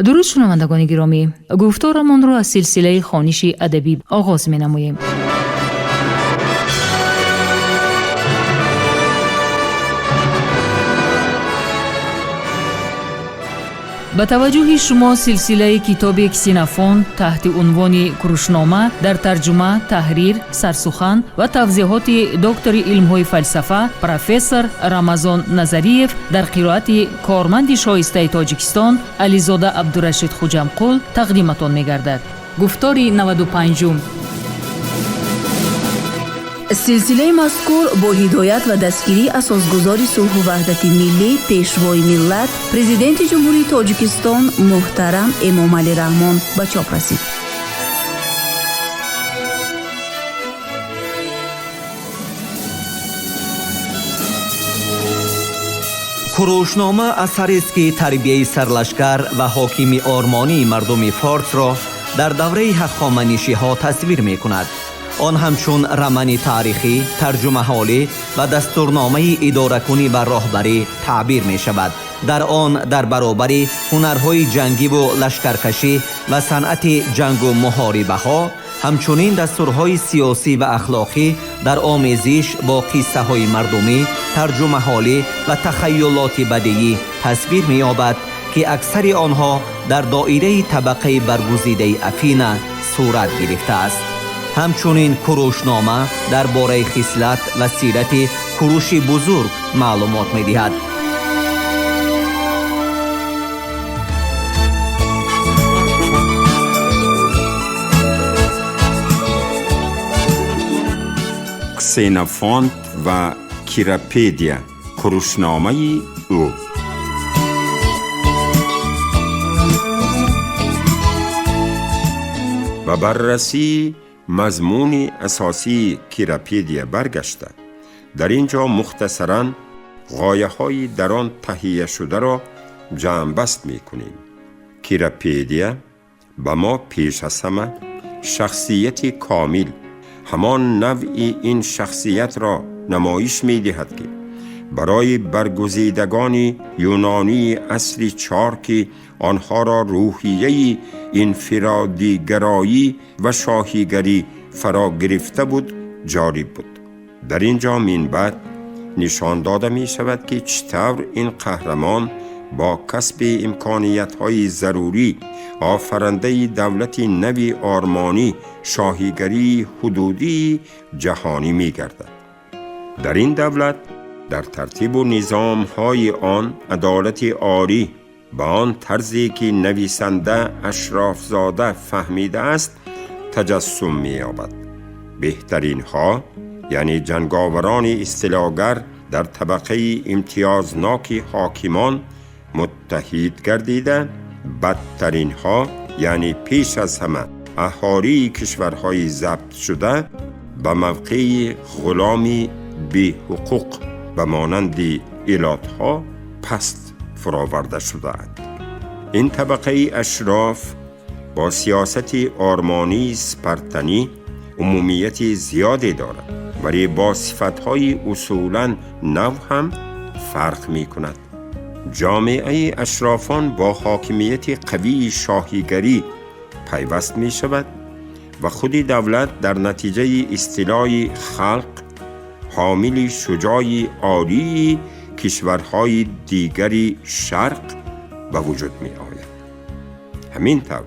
درود شنوندگان گرامی، گفتارمان را از سلسله خوانش ادبی آغاز می‌نماییم. با توجه شما سلسله کتاب کسینافونت تحت عنوان کروشنامه در ترجمه، تحریر، سرسخن و توضیحات دکتر علم‌های فلسفه پروفسور رمضان نظریف در قرائت کارمند شایسته تاجیکستان علیزاده عبدالرشید خوجمقل تقدیمتان می‌گردد. گفتار 95. سلسله مذکور با هدایت و دستگیری اساسگزار صلح و وحدت ملی پیشوای ملت پرزیدنت جمهوری تاجیکستان محترم امامعلی رحمان به چاپ رسید. کروشنامه اثری است که تربیه سرلشکر و حاکم آرمانی مردم فارس را در دوره هخامنشی‌ها تصویر می‌کند. آن همچون رمانی تاریخی، ترجمه حالی و دستورنامه اداره‌کنی و راهبری تعبیر می شود. در آن در برابر هنرهای جنگی و لشکرکشی و صنعت جنگ و محاربه ها، همچنین دستورهای سیاسی و اخلاقی در آمیزش با قصه های مردمی، ترجمه حالی و تخیلات بدیعی تصویر می یابد که اکثر آنها در دایره طبقه برگزیده افینه صورت گرفته است. همچنین کروشنامه درباره خصلت و سیرت کوروش بزرگ معلومات می‌دهد. کسینافونت و کیراپیدیا، کروشنامه او. و بررسی مضمون اساسی کیراپیدیا برگشته. در اینجا مختصراً غایه‌های در آن تهیه شده را جمع بست می‌کنیم. کیراپیدیا به ما پیش از همه شخصیت کامل، همان نوعی این شخصیت را نمایش می‌دهد که برای برگزیدگان یونانی عصر 4 که آنها را روحیه انفرادیگرایی و شاهیگری فرا گرفته بود جاری بود. در اینجا من بعد نشان داده می شود که چطور این قهرمان با کسب امکانیت‌های ضروری آفرنده دولت نوی آرمانی شاهیگری حدودی جهانی می گردد. در این دولت در ترتیب و نظام‌های آن عدالت عالی با آن طرزی که نویسنده اشرافزاده فهمیده است تجسم می‌یابد. بهترین ها یعنی جنگاوران اصطلاحگر در طبقه امتیازناک حاکمان متحد گردیده، بدترین ها یعنی پیش از همه اهالی کشورهای ضبط شده به موقع غلامی بی حقوق و مانند ایلات‌ها پست فراورده شده‌اند. این طبقه اشراف با سیاست آرمانی سپرتنی عمومیت زیادی دارد ولی با صفت‌های اصولاً نو هم فرق می‌کند. جامعه اشرافان با حاکمیت قوی شاهیگری پیوست می‌شود و خود دولت در نتیجه اصطلاح خلق حامل شجاع عالی کشورهای دیگری شرق به وجود می آید. همین طور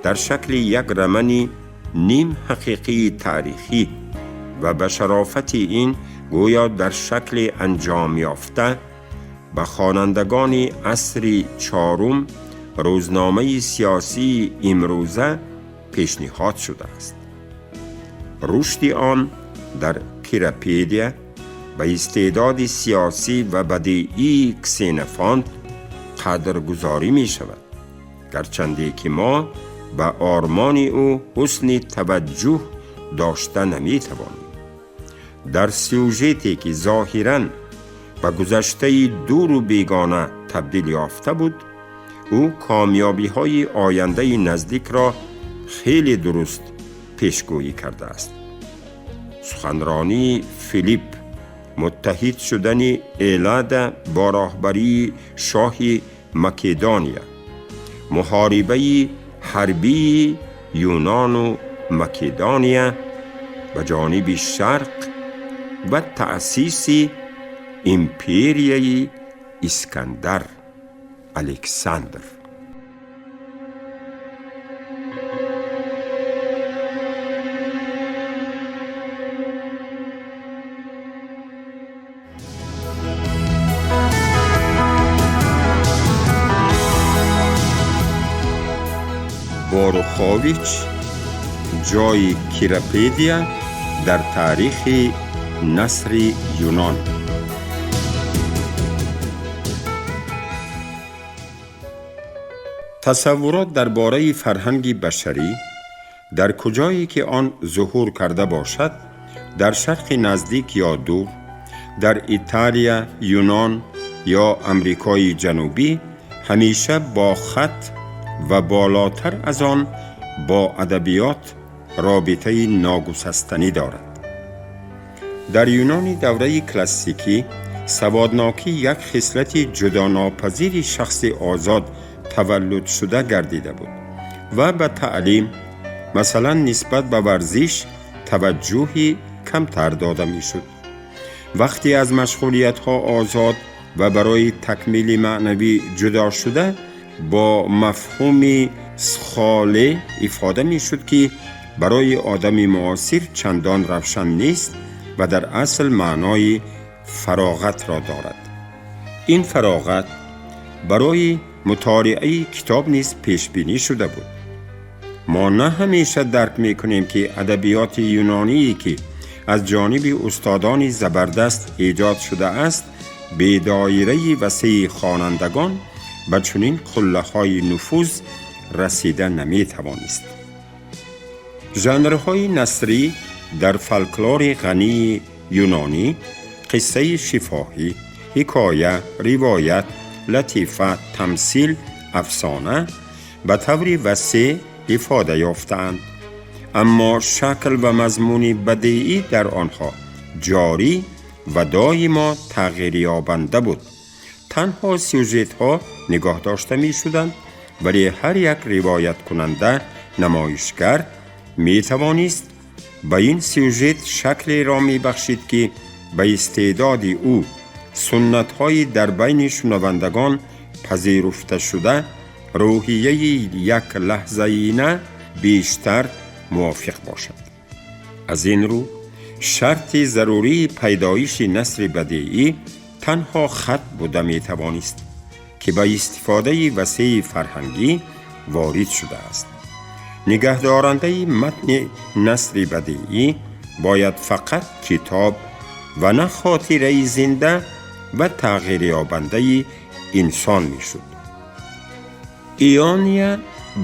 در شکل یک رمانی نیم حقیقی تاریخی و به شرافت این گویا در شکل انجام یافته به خوانندگان عصر 4 روزنامه سیاسی امروزه پیشنهاد شده است. رشد آن در کیراپیدیا به استعداد سیاسی و بدیعی کسینافونت قدرگذاری می شود، گرچنده که ما به آرمان او حسن توجه داشته نمی توانیم. در سیوژتی که ظاهراً به گذشته دور و بیگانه تبدیل یافته بود، او کامیابی های آینده نزدیک را خیلی درست پیشگویی کرده است. سخنرانی فیلیپ، متحد شدن ایلاد با راهبری شاه مکدونیا، محاربه حربی یونان و مکدونیا به جانب شرق و تأسیس امپریای اسکندر الکساندر. باروخوویچ جای کیراپیدیا در تاریخ نثر یونان. تصورات درباره فرهنگ بشری در کجایی که آن ظهور کرده باشد، در شرق نزدیک یا دور، در ایتالیا، یونان یا امریکای جنوبی، همیشه با خط و بالاتر از آن با ادبیات رابطه ناگسستنی دارد. در یونان دوره کلاسیکی سوادناکی یک خصلت جداناپذیر شخص آزاد تولد شده گردیده بود و به تعلیم، مثلا نسبت به ورزش، توجهی کمتر داده می شد. وقتی از مشغولیت ها آزاد و برای تکمیل معنوی جدا شده، با مفهوم سخاله ifade می شد که برای آدم معاصر چندان روشن نیست و در اصل معنای فراغت را دارد. این فراغت برای مطالعه کتاب نیز پیش بینی شده بود. ما نه همیشه درک می کنیم که ادبیات یونانی که از جانب استادان زبردست ایجاد شده است، به دایره وسیع خوانندگان به چنین قله‌های نفوذ رسیده نمی توانست. ژانرهای نثری در فولکلور غنی یونانی، قصه شفاهی، حکایه، روایت، لطیفه، تمثیل، افسانه به طور وسیع ifade یافتند، اما شکل و مضمون بدیعی در آنها جاری و دائما تغییر یابنده بود. تنها سیوژت ها نگاه داشته می شدند، ولی هر یک روایت کننده، نمایشگر می توانست به این سیوژت شکلی را می بخشید که به استعداد او سنت های در بین شنوندگان پذیرفته شده روحیه یک لحظه نه بیشتر موافق باشد. از این رو شرط ضروری پیدایش نثر بدیعی تنها خط بوده می توانست که با استفاده وسیع فرهنگی وارد شده است. نگهدارنده متن نثر بدیعی باید فقط کتاب و نه خاطره زنده و تغییر یابنده انسان می شد. ایونیا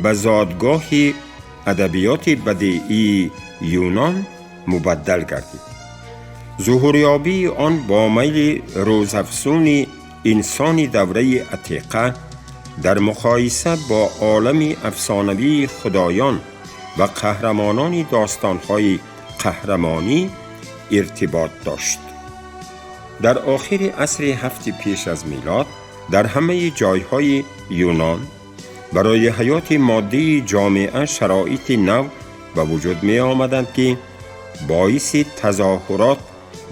به زادگاه ادبیات بدیعی یونان مبدل گردید. ظهوریابی آن با میل روزافزون انسان دوره عتیقه در مقایسه با عالم افسانوی خدایان و قهرمانان داستان‌های قهرمانی ارتباط داشت. در آخر عصر 7 پیش از میلاد در همه جایهای یونان برای حیات مادی جامعه شرایط نو به وجود می آمدند که باعث تظاهرات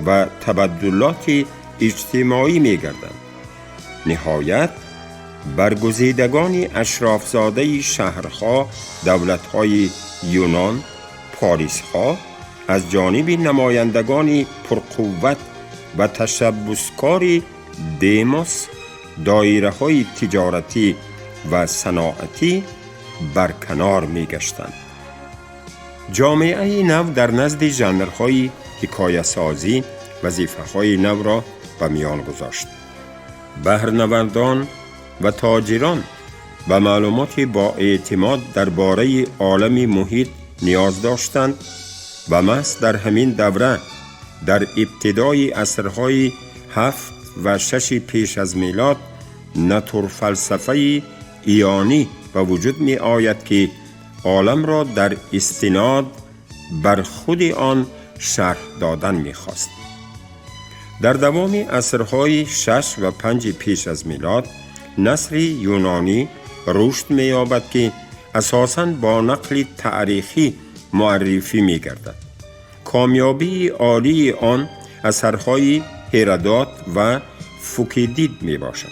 و تبدلات اجتماعی می گردند. نهایت برگزیدگان اشرافزاده شهرها، دولتهای یونان، پاریسها از جانب نمایندگان پرقوت و تشبثکار دموس، دایره های تجارتی و صناعتی برکنار می گشتند. جامعه نو در نزد ژانرهای حکایه سازی وظیفه های نو را به میان گذاشت. بهره‌نوردان و تاجران و معلومات با اعتماد درباره عالم محیط نیاز داشتند و محض در همین دوره در ابتدای عصرهای 7 و 6 پیش از میلاد ناتورفلسفه ایونی به وجود می آید که عالم را در استناد بر خود آن شرح دادن می خواست. در دوام عصرهای 6 و 5 پیش از میلاد نثر یونانی رشد می‌یابد که اساساً با نقل تاریخی معرفی می‌گردد. کامیابی عالی آن اثرهای هرودوت و فوکیدید میباشند.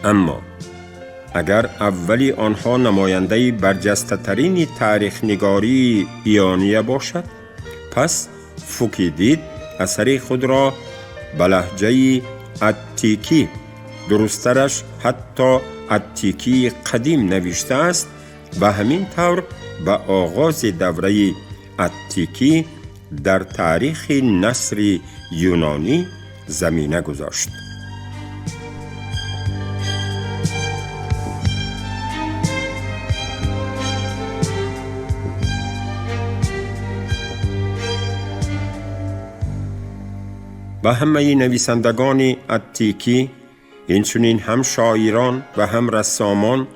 اما اگر اولی آنها نماینده برجسته ترین تاریخ نگاری ایرانی باشد، پس فوکیدید اثر خود را به لهجه اتیکی، درسترش حتی اتیکی قدیم نوشته است و همین طور به آغاز دوره اتیکی در تاریخ نثر یونانی زمینه گذاشت. و همه نویسندگان اتیکی، اینچنین هم شاعران و هم رسامان،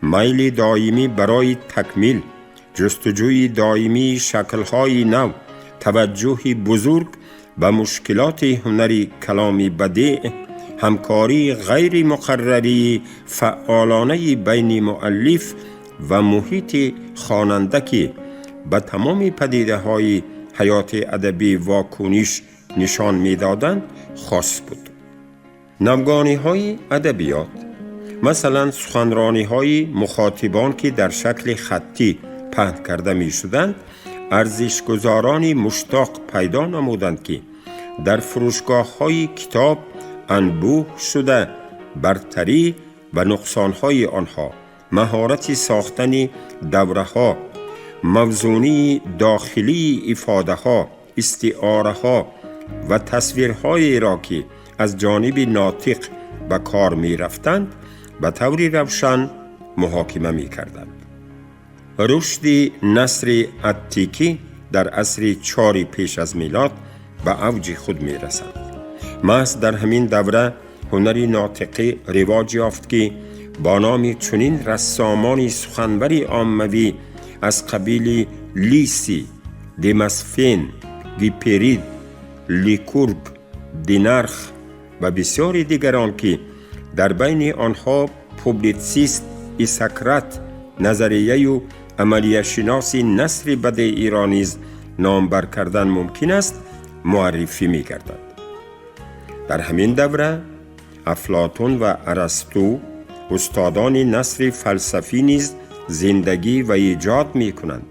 میل دائمی برای تکمیل، جستجوی دائمی شکل‌های نو، توجه بزرگ به مشکلات هنری کلامی بدیع، همکاری غیر مقرری فعالانه بین مؤلف و محیط خواننده که به تمام پدیده‌های حیات ادبی واکنش نشان می‌دادند خاص بود. نوگانی‌های ادبیات، مثلا سخنرانی‌های مخاطبان که در شکل خطی پهن کرده می‌شدند، ارزشگزارانی مشتاق پیدا نمودند که در فروشگاه‌های کتاب انبوه شده برتری و نقصان‌های آنها، مهارت ساختن دوره‌ها، موزونی داخلی افاده‌ها، استعاره‌ها و تصویرهای را که از جانب ناطق به کار می رفتند به طوری روشن محاکمه می کردند. رشد نثر اتیکی در عصر 4 پیش از میلاد به اوج خود می رسد. محض در همین دوره هنری ناطقی رواج یافت که با نام چنین رسامان سخنوری عاموی از قبیل لیسی، دمسفین، گیپرید، لیکورگ، دینرخ و بسیاری دیگران که در بین آنها پوبلیتسیست ایساکرات، نظریه و عملیه شناس نثر بدیع ایرانی نامبر کردن ممکن است، معرفی می گردد. در همین دوره افلاطون و ارسطو، استادان نثر فلسفی نیز زندگی و ایجاد می کنند.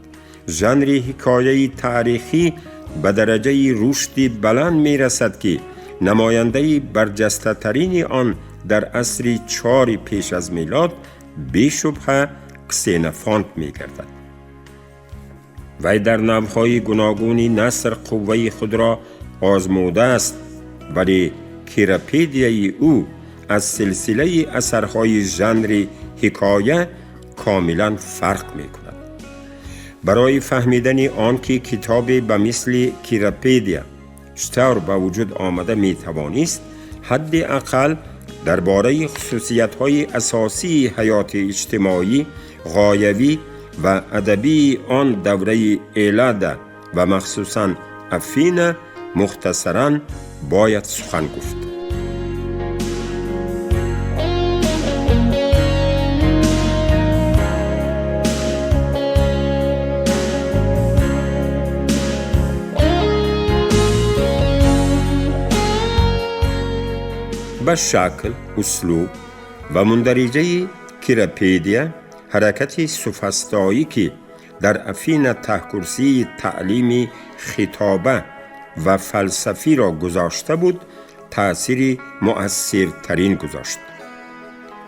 ژانر حکایه تاریخی به درجه رشد بلند می رسد که نماینده برجسته ترین آن در عصر 4 پیش از میلاد بی‌شبهه کسینوفانت می گردد. وی در نوع‌های گوناگون نثر قوه خود را آزموده است، ولی کیراپیدیای او از سلسله اثرهای ژانر حکایه کاملا فرق می کند. برای فهمیدن آن که کتابی به مثل کیراپیدیا چطور به وجود آمده می توانست، حد اقل درباره خصوصیت‌های اساسی حیات اجتماعی، غایوی و ادبی آن دوره ایلاده و مخصوصاً افینه مختصراً باید سخن گفت. به شکل، اسلوب و مندرجه کیراپیدیا، حرکت سوفسطایی که در افین تحکرسی تعلیم خطابه و فلسفی را گذاشته بود، تأثیر مؤثرترین گذاشت.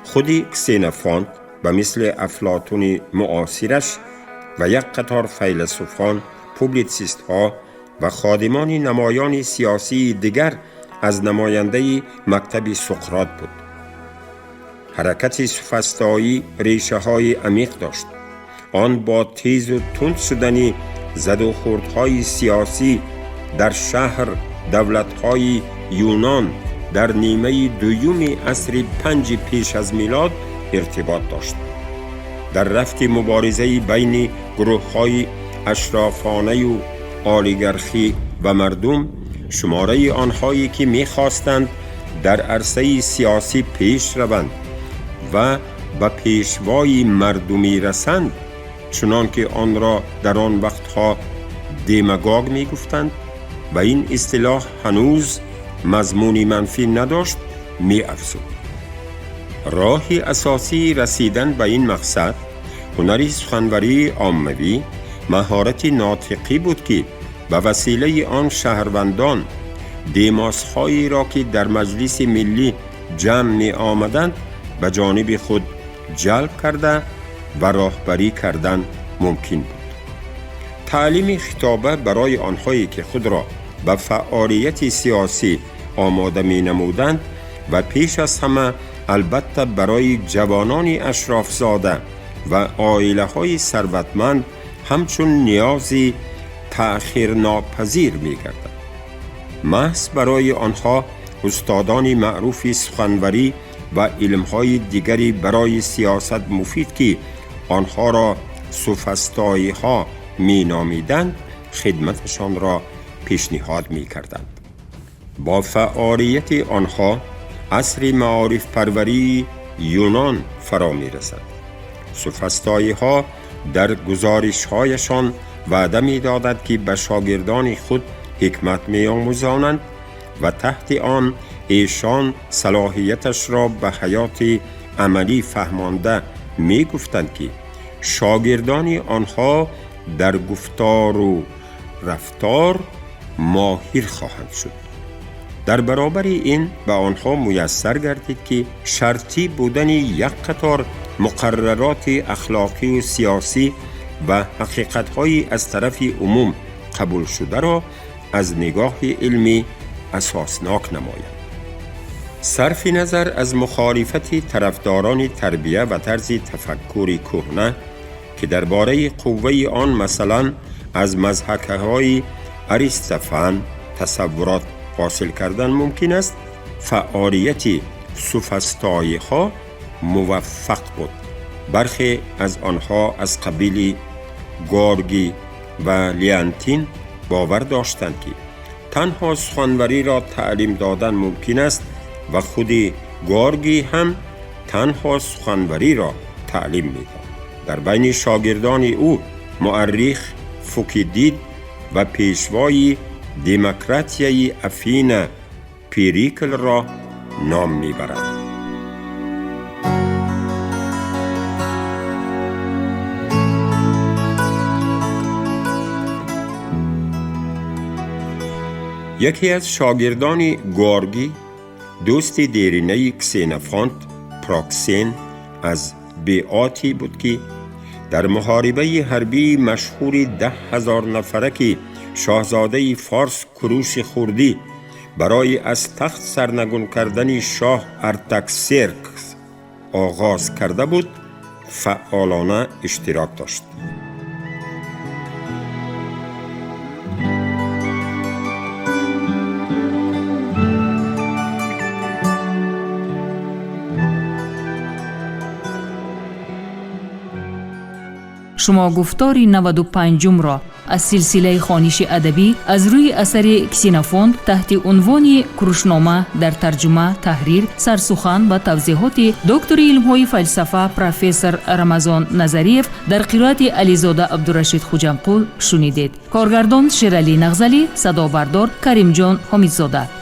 خودی کسینوفانت به مثل افلاطون معاصرش و یک قطار فیلسوفان، پوبلیتسیست ها و خادمان نمایان سیاسی دیگر از نماینده مکتب سقراط بود. حرکت سوفسطایی ریشه های عمیق داشت. آن با تیز و تند شدن زد و خوردهای سیاسی در شهر دولت‌های یونان در نیمه دوم عصر 5 پیش از میلاد ارتباط داشت. در رفت مبارزه بین گروه‌های اشرافانه و اولیگارخی و مردم، شماره آنهایی که می‌خواستند در عرصه سیاسی پیش روند و به پیشوای مردمی رسند، چنان که آن را در آن وقتها دماگوگ می گفتند و این اصطلاح هنوز مضمونی منفی نداشت، می افزود. راهی اساسی رسیدن به این مقصد هنری سخنوری عاموی، مهارتی ناطقی بود که به وسیله آن شهروندان دماس‌هایی را که در مجلس ملی جمع می آمدند به جانب خود جلب کرده و راهبری کردن ممکن بود. تعلیم خطابه برای آنهایی که خود را به فعالیت سیاسی آماده می نمودند و پیش از همه البته برای جوانان اشرافزاده و عائله های ثروتمند همچون نیازی تأخیر ناپذیر می گردد. محض برای آنها استادان معروف سخنوری و علمهای دیگری برای سیاست مفید که آنها را سوفسطایی ها می نامیدند خدمتشان را پیشنهاد می کردند. با فعالیت آنها عصر معارف پروری یونان فرا می رسد. سوفسطایی ها در گزارش هایشان وعده می دادند که به شاگردان خود حکمت می آموزانند و تحت آن ایشان صلاحیتش را به حیات عملی فهمانده می گفتند که شاگردان آنها در گفتار و رفتار ماهر خواهند شد. در برابر این به آنها میسر گردید که شرطی بودن یک قطار مقررات اخلاقی و سیاسی و حقیقت‌های از طرف عموم قبول شده را از نگاه علمی اساسناک نمایند. صرف نظر از مخالفت طرفداران تربیه و طرز تفکر کهنه که درباره قوه آن مثلا از مضحکه‌های اریستوفان تصورات حاصل کردن ممکن است، فعالیت سوفسطایی ها موفق بود. برخی از آنها از قبیل گورگی و لیانتین باور داشتند که تنها سخنوری را تعلیم دادن ممکن است و خود گورگی هم تنها سخنوری را تعلیم می‌داد. در بین شاگردان او مؤرخ فوکیدید و پیشوای دموکراتیای افین پیریکل را نام می‌برد. یکی از شاگردان گورگی، دوست دیرینه کسینوفانت پراکسین از بیعاتی بود که در محاربه حربی مشهور 10,000 نفره که شاهزاده فارس کروش خوردی برای از تخت سرنگون کردن شاه ارتاکسرکس آغاز کرده بود فعالانه اشتراک داشت. شما گفتار 95 را از سلسله خوانش ادبی از روی اثر کسینوفونت تحت عنوان کروشنامه در ترجمه، تحریر، سرسخن و توضیحات دکتر علم‌های فلسفه پروفسور رمضان نظریف در قرائت علیزاده عبدالرشید خوجمقول شنیدید. کارگردان شیرعلی نغزلی، صدا بردار کریم جان حمیدزاده.